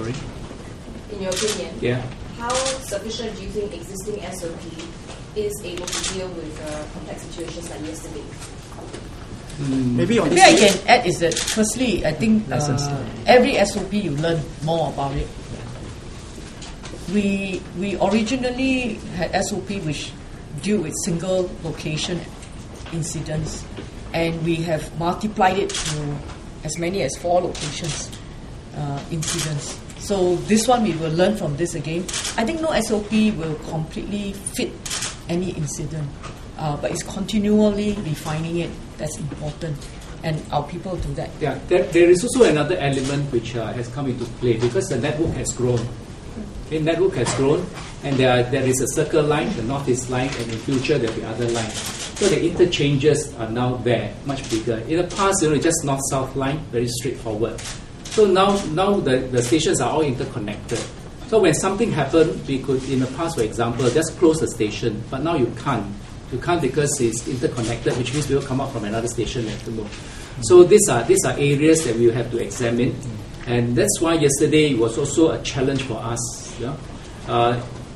Sorry? In your opinion, Yeah. how sufficient do you think existing SOP is able to deal with complex situations like yesterday? Maybe I can add is that firstly, I think every SOP you learn more about it. We originally had SOP which deal with single location incidents, and we have multiplied it to as many as 4 locations incidents. So this one we will learn from this again. I think no SOP will completely fit any incident, but it's continually refining it. That's important, and our people do that. Yeah, there is also another element which has come into play because the network has grown. The network has grown, and there is a circle line, the northeast line, and in future there will be other lines. So the interchanges are now there, much bigger. In the past, just north-south line, very straightforward. So now the stations are all interconnected. So when something happened, we could, in the past, for example, just close the station, but now you can't. You can't because it's interconnected, which means we will come out from another station afternoon. So these are areas that we will have to examine, and that's why yesterday it was also a challenge for us. Yeah?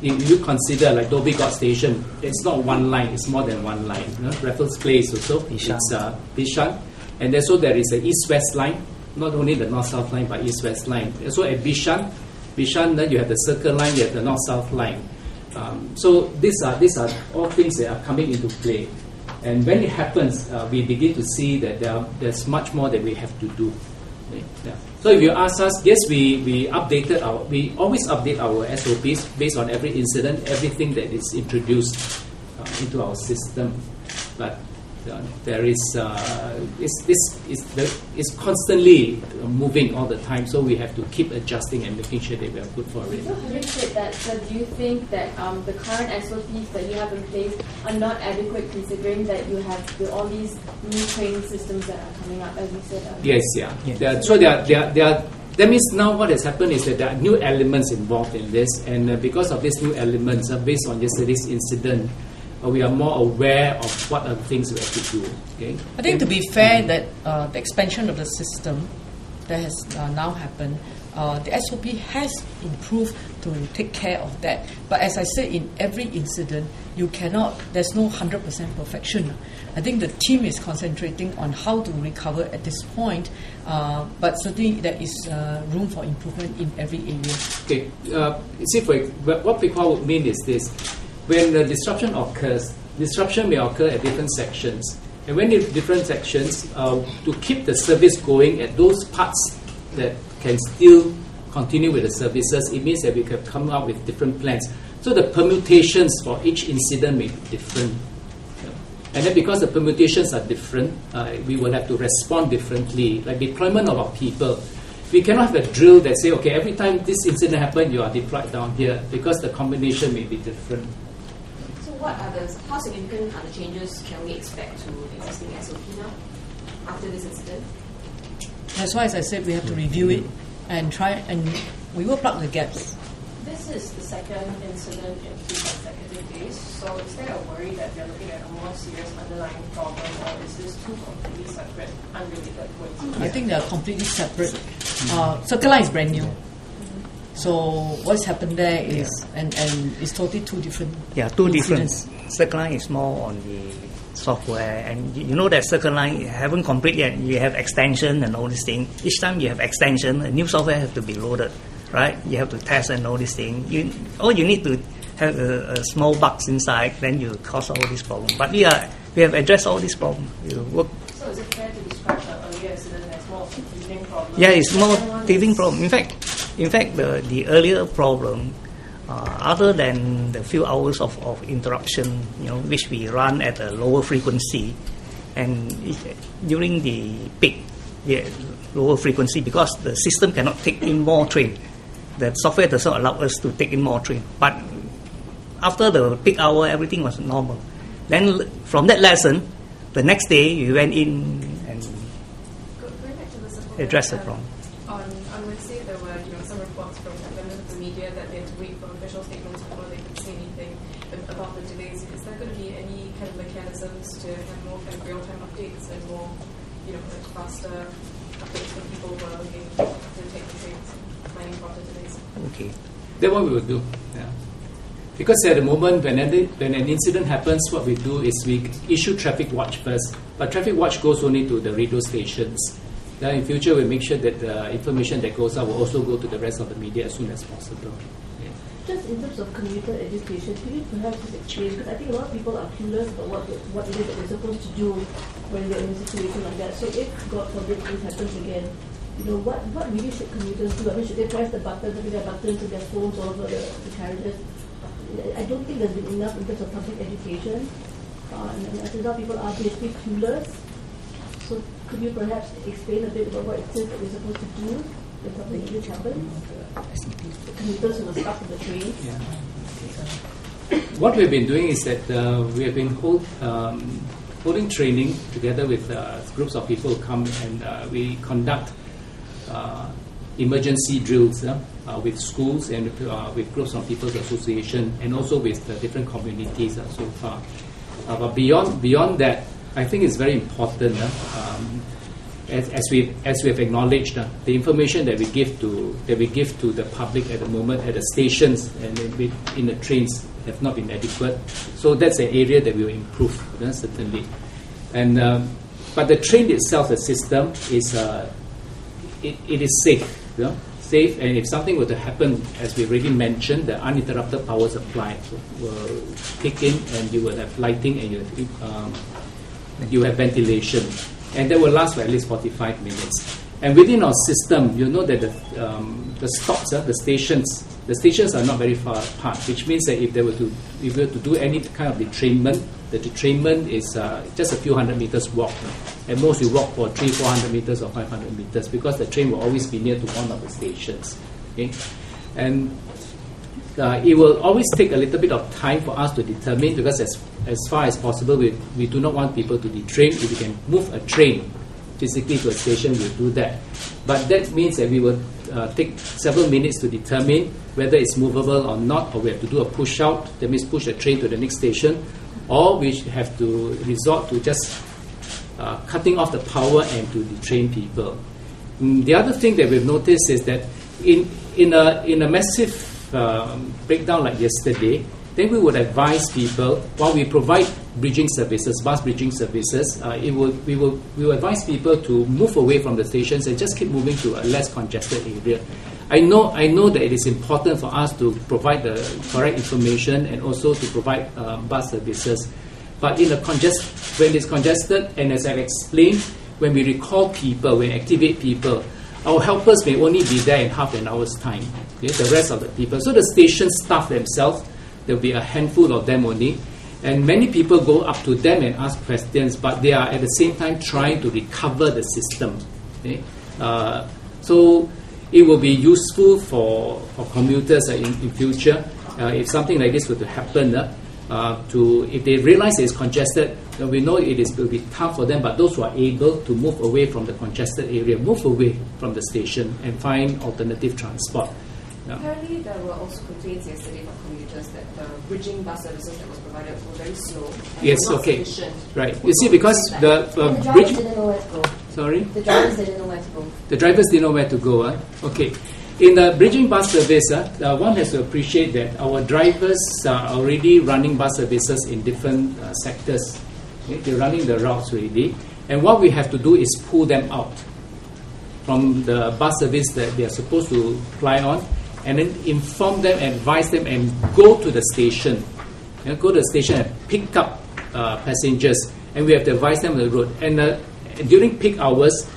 If you consider like Dhoby Ghaut Station, it's not one line; it's more than one line. Raffles Place also, Bishan. It's Bishan, and also there is an east-west line, not only the north-south line but east-west line. Also at Bishan, then you have the circle line, you have the north-south line. So these are all things that are coming into play, and when it happens, we begin to see that there's much more that we have to do. Okay? Yeah. So if you ask us, yes, we always update our SOPs based on every incident, everything that is introduced into our system, but there is it's constantly moving all the time, so we have to keep adjusting and making sure that we are good for it. So having said that, sir, do you think that the current SOPs that you have in place are not adequate, considering that you have all these new training systems that are coming up, as you said earlier? Yes, yeah. So that means now what has happened is that there are new elements involved in this, and because of these new elements, based on yesterday's incident, we are more aware of what are the things we have to do. Okay? I think to be fair, that the expansion of the system that has now happened, the SOP has improved to take care of that. But as I said, in every incident, there's no 100% perfection. I think the team is concentrating on how to recover at this point, but certainly there is room for improvement in every area. Okay, see, what Pekwa would mean is this. When the disruption occurs, disruption may occur at different sections. And when in different sections, to keep the service going at those parts that can still continue with the services, it means that we can come up with different plans. So the permutations for each incident may be different. And then because the permutations are different, we will have to respond differently, like deployment of our people. We cannot have a drill that say, okay, every time this incident happens, you are deployed down here, because the combination may be different. How significant are the changes can we expect to existing SOP now after this incident? That's why, as I said, we have to review it and try, and we will plug the gaps. This is the second incident in 2 consecutive days, so is there a worry that they're looking at a more serious underlying problem, or is this 2 completely separate, unrelated coincidences? I think they are completely separate. Circle line is brand new. So what's happened there is, and it's totally 2 different incidents. Circle line is more on the software, and you know that Circle line haven't completed yet. You have extension and all these things. Each time you have extension, a new software has to be loaded, right? You have to test and all these things. You need to have a small bugs inside, then you cause all these problems. But we have addressed all these problems. So is it fair to describe the earlier incident as more of a teething problem? Yeah, it's more teething problem. In fact, the earlier problem, other than the few hours of interruption, which we run at a lower frequency, and during the peak, lower frequency, because the system cannot take in more train. The software does not allow us to take in more train. But after the peak hour, everything was normal. Then from that lesson, the next day we went in and addressed the problem. On Wednesday, there were some reports from members of the media that they had to wait for official statements before they could say anything about the delays. Is there going to be any kind of mechanisms to have more kind of real-time updates and more, faster updates when people were looking to take the trains? finding further delays? Okay. That's what we will do. Yeah. Because at the moment, when an incident happens, what we do is we issue traffic watch first. But traffic watch goes only to the radio stations. Then in future, we make sure that the information that goes out will also go to the rest of the media as soon as possible. Yeah. Just in terms of commuter education, can you perhaps just explain, because I think a lot of people are clueless about what it is that they're supposed to do when they're in a situation like that. So if, God forbid, this happens again, what really should commuters do? I mean, should they press the buttons, there are buttons in their phones all over the carriages? I don't think there's been enough in terms of public education. And as a result, people are basically clueless. So could you perhaps explain a bit about what it is that we're supposed to do when something like this happens? The commuters who are stuck in the train. Yeah. What we've been doing is that we have been holding training together with groups of people who come, and we conduct emergency drills with schools and with groups of people's association, and also with different communities so far. But beyond that, I think it's very important. As we have acknowledged, the information that we give to the public at the moment at the stations and in the trains have not been adequate. So that's an area that we will improve, certainly. And but the train itself, the system is it is safe, safe. And if something were to happen, as we already mentioned, the uninterrupted power supply will kick in, and you will have lighting and you have ventilation. And that will last for at least 45 minutes. And within our system, you know that the stops, the stations are not very far apart, which means that if we were to do any kind of detrainment, the detrainment is just a few hundred meters walk. At most, you walk for 300-400 meters or 500 meters, because the train will always be near to one of the stations. Okay? And it will always take a little bit of time for us to determine, because as far as possible, we do not want people to detrain. If we can move a train physically to a station, we'll do that. But that means that we will take several minutes to determine whether it's movable or not, or we have to do a push out, that means push the train to the next station, or we have to resort to just cutting off the power and to detrain people. The other thing that we've noticed is that in a massive breakdown like yesterday, then we would advise people, while we provide bridging services, bus bridging services, we will advise people to move away from the stations and just keep moving to a less congested area. I know that it is important for us to provide the correct information and also to provide bus services. But when it's congested, and as I've explained, when we recall people, when we activate people, our helpers may only be there in half an hour's time. Okay? The rest of the people. So the station staff themselves, there will be a handful of them only. And many people go up to them and ask questions, but they are at the same time trying to recover the system. Okay? So it will be useful for commuters in future. If something like this were to happen, if they realize it's congested, we know it will be tough for them, but those who are able to move away from the congested area, move away from the station and find alternative transport. Yeah. Apparently, there were also complaints yesterday from commuters that the bridging bus services that was provided were very slow. And yes, not okay. Sufficient. Right. You see, because the drivers didn't know where to go. Sorry? The drivers didn't know where to go. The drivers didn't know where to go. Okay. In the bridging bus service, one has to appreciate that our drivers are already running bus services in different sectors. Okay? They're running the routes already. And what we have to do is pull them out from the bus service that they are supposed to fly on, and then inform them, advise them, and go to the station. Go to the station and pick up passengers. And we have to advise them on the road. And during peak hours,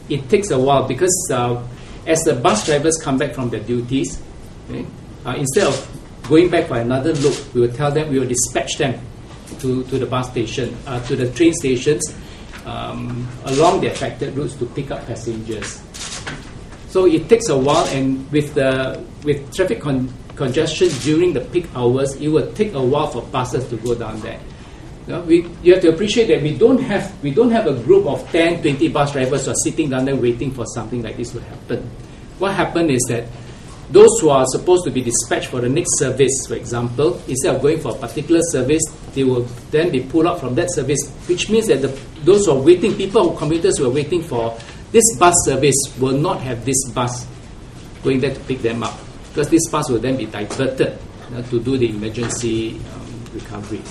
it takes a while, because as the bus drivers come back from their duties, okay, instead of going back for another look, we will tell them, we will dispatch them to the bus station, to the train stations along the affected routes to pick up passengers. So it takes a while, and with traffic congestion during the peak hours, it will take a while for buses to go down there. You have to appreciate that we don't have a group of 10, 20 bus drivers who are sitting down there waiting for something like this to happen. What happened is that those who are supposed to be dispatched for the next service, for example, instead of going for a particular service, they will then be pulled out from that service, which means that those who are waiting, commuters who are waiting for this bus service will not have this bus going there to pick them up, because this bus will then be diverted to do the emergency recovery.